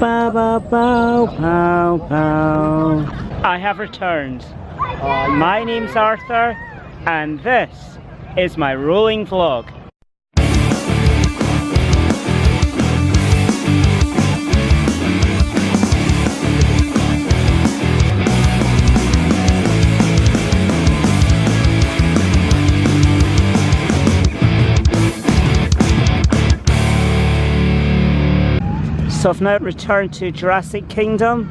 Bow, bow, bow, bow, bow. I have returned. My name's Arthur, and this is my rolling vlog. So I've now returned to Jurassic Kingdom,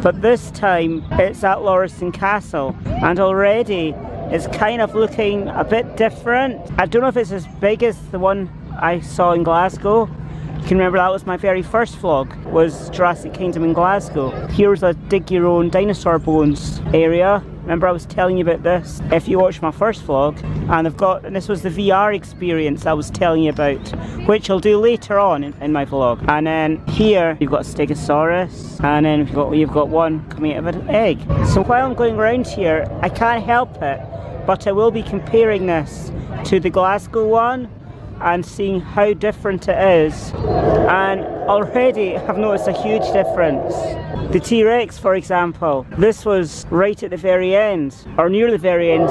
but this time it's at Lauriston Castle, and already it's kind of looking a bit different. I don't know if it's as big as the one I saw in Glasgow. You can remember that was my very first vlog, was Jurassic Kingdom in Glasgow. Here's a dig your own dinosaur bones area. Remember I was telling you about this if you watched my first vlog, and this was the VR experience I was telling you about, which I'll do later on in my vlog. And then here you've got a Stegosaurus, and then you've got one coming out of an egg. So while I'm going around here, I can't help it, but I will be comparing this to the Glasgow one and seeing how different it is. And already I've noticed a huge difference. The T-Rex, for example, this was right at the very end, or near the very end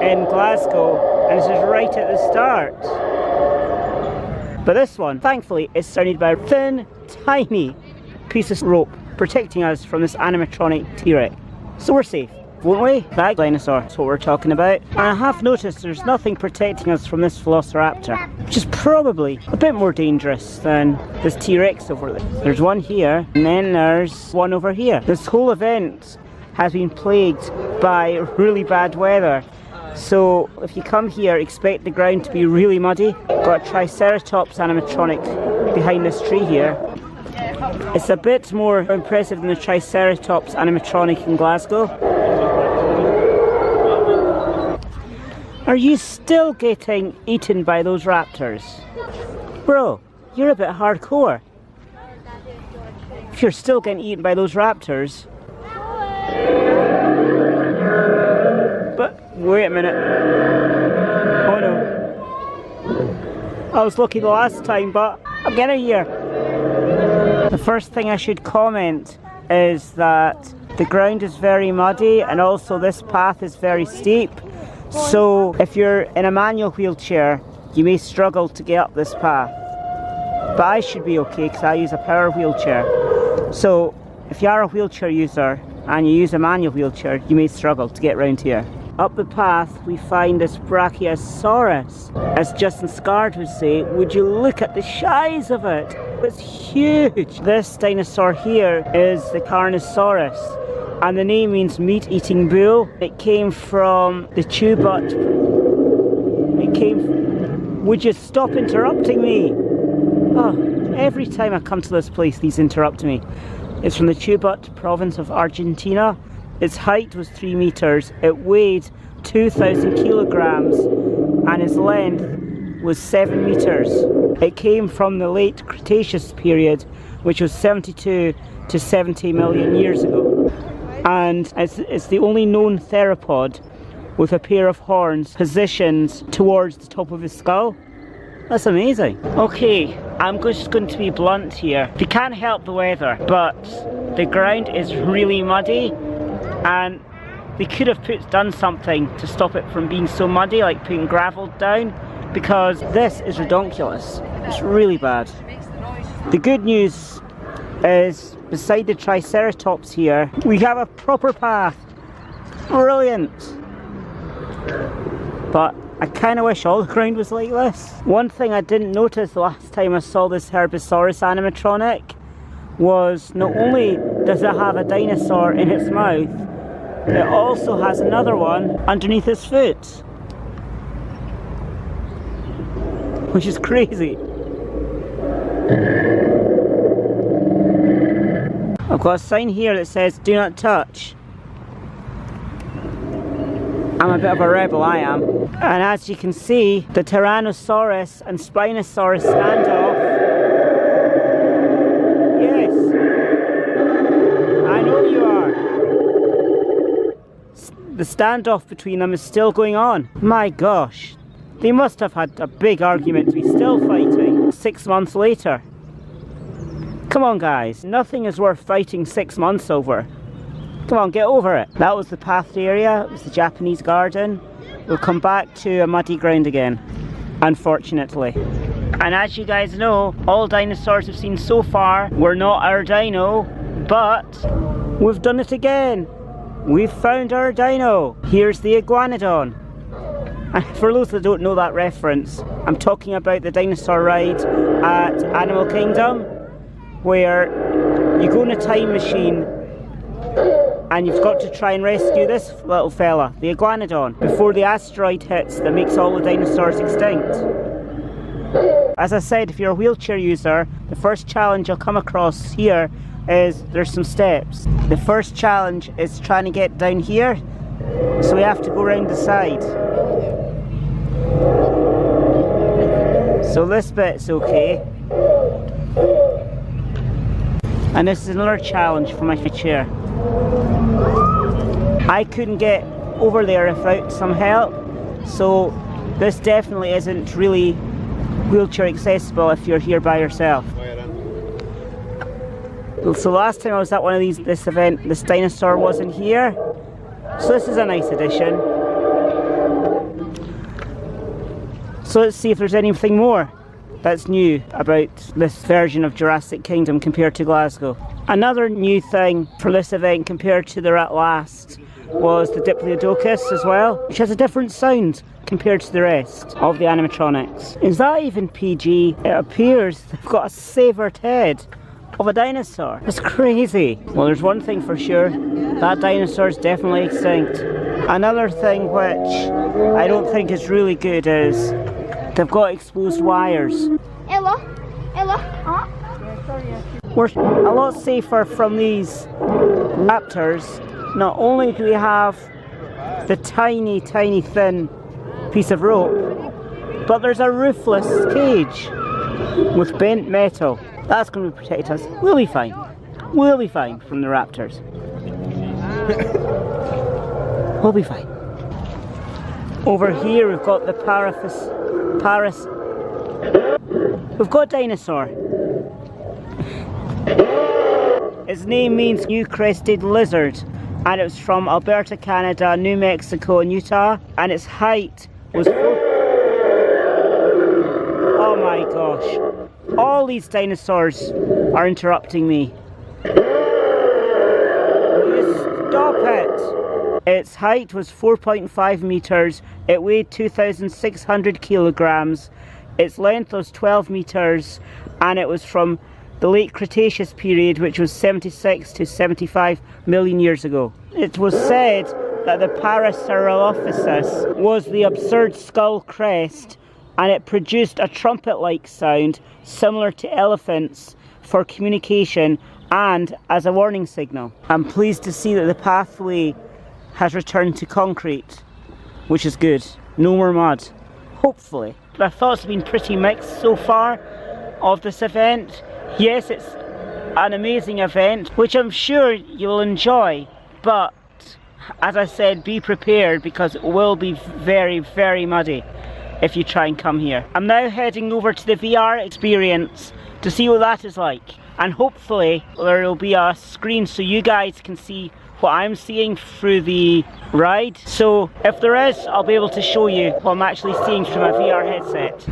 in Glasgow, and this is right at the start. But this one, thankfully, is surrounded by a thin, tiny piece of rope protecting us from this animatronic T-Rex. So we're safe, won't we? That dinosaur, that's what we're talking about. And I have noticed there's nothing protecting us from this Velociraptor, which is probably a bit more dangerous than this T-Rex over there. There's one here, and then there's one over here. This whole event has been plagued by really bad weather. So if you come here, expect the ground to be really muddy. Got a Triceratops animatronic behind this tree here. It's a bit more impressive than the Triceratops animatronic in Glasgow. Are you still getting eaten by those raptors? Bro, you're a bit hardcore. If you're still getting eaten by those raptors. But wait a minute. Oh no. I was lucky the last time, but I'm getting here. The first thing I should comment is that the ground is very muddy, and also this path is very steep. So if you're in a manual wheelchair, you may struggle to get up this path. But I should be okay because I use a power wheelchair. So if you are a wheelchair user and you use a manual wheelchair, you may struggle to get round here. Up the path we find this Brachiosaurus. As Justin Scard would say, would you look at the size of it? It's huge. This dinosaur here is the Carnosaurus, and the name means meat-eating bull. It came from the Chubut. Would you stop interrupting me? Oh, every time I come to this place, these interrupt me. It's from the Chubut province of Argentina. Its height was 3 meters. It weighed 2,000 kilograms, and its length was 7 meters. It came from the late Cretaceous period, which was 72 to 70 million years ago. And it's the only known theropod with a pair of horns positioned towards the top of his skull. That's amazing. Okay, I'm just going to be blunt here. You can't help the weather, but the ground is really muddy, and they could have done something to stop it from being so muddy, like putting gravel down, because this is redonkulous. It's really bad. The good news is, beside the Triceratops here, we have a proper path. Brilliant. But I kind of wish all the ground was like this. One thing I didn't notice the last time I saw this Herbisaurus animatronic was not only does it have a dinosaur in its mouth, it also has another one underneath its foot. Which is crazy. I've got a sign here that says do not touch. I'm a bit of a rebel, I am. And as you can see, the Tyrannosaurus and Spinosaurus standoff. Yes, I know you are. The standoff between them is still going on. My gosh, they must have had a big argument to be still fighting 6 months later. Come on guys, nothing is worth fighting 6 months over. Come on, get over it. That was the pathed area, it was the Japanese garden. We'll come back to a muddy ground again, unfortunately. And as you guys know, all dinosaurs we've seen so far were not our dino, but we've done it again. We've found our dino. Here's the iguanodon. And for those that don't know that reference, I'm talking about the dinosaur ride at Animal Kingdom, where you go in a time machine and you've got to try and rescue this little fella, the iguanodon, before the asteroid hits that makes all the dinosaurs extinct. As I said, if you're a wheelchair user, the first challenge you'll come across here is there's some steps. The first challenge is trying to get down here, so we have to go around the side. So this bit's okay. And this is another challenge for my chair. I couldn't get over there without some help, so this definitely isn't really wheelchair accessible if you're here by yourself. So last time I was at one of this event, this dinosaur wasn't here, so this is a nice addition. So let's see if there's anything more that's new about this version of Jurassic Kingdom compared to Glasgow. Another new thing for this event compared to the Rat Last was the Diplodocus as well, which has a different sound compared to the rest of the animatronics. Is that even PG? It appears they've got a severed head of a dinosaur. It's crazy. Well, there's one thing for sure, that dinosaur is definitely extinct. Another thing which I don't think is really good is they've got exposed wires. Ella? We're a lot safer from these raptors. Not only do we have the tiny thin piece of rope, but there's a roofless cage with bent metal. That's going to protect us. We'll be fine. We'll be fine from the raptors. We'll be fine. Over here we've got the we've got dinosaur. Its name means new crested lizard, and it was from Alberta, Canada, New Mexico and Utah, and its height was oh my gosh, all these dinosaurs are interrupting me. Will you stop it? Its height was 4.5 meters, it weighed 2,600 kilograms, its length was 12 meters, and it was from the late Cretaceous period, which was 76 to 75 million years ago. It was said that the Parasaurolophus was the absurd skull crest, and it produced a trumpet-like sound similar to elephants for communication and as a warning signal. I'm pleased to see that the pathway has returned to concrete, which is good. No more mud, hopefully. My thoughts have been pretty mixed so far of this event. Yes, it's an amazing event, which I'm sure you'll enjoy, but as I said, be prepared because it will be very, very muddy if you try and come here. I'm now heading over to the VR experience to see what that is like, and hopefully there will be a screen so you guys can see what I'm seeing through the ride. So if there is, I'll be able to show you what I'm actually seeing through my VR headset.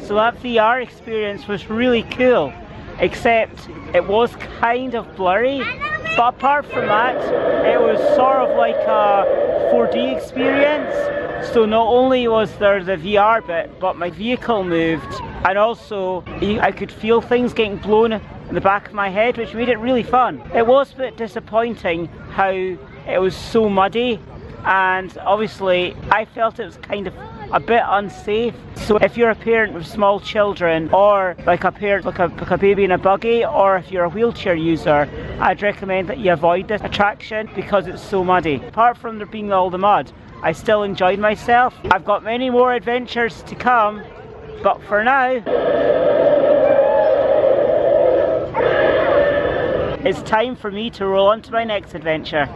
So that VR experience was really cool, except it was kind of blurry, but apart from that, it was sort of like a 4D experience. So not only was there the VR bit, but my vehicle moved, and also I could feel things getting blown in the back of my head, which made it really fun. It was a bit disappointing how it was so muddy, and obviously I felt it was kind of a bit unsafe. So if you're a parent with small children, or like a parent like a baby in a buggy, or if you're a wheelchair user, I'd recommend that you avoid this attraction because it's so muddy. Apart from there being all the mud, I still enjoyed myself. I've got many more adventures to come, but for now, it's time for me to roll on to my next adventure.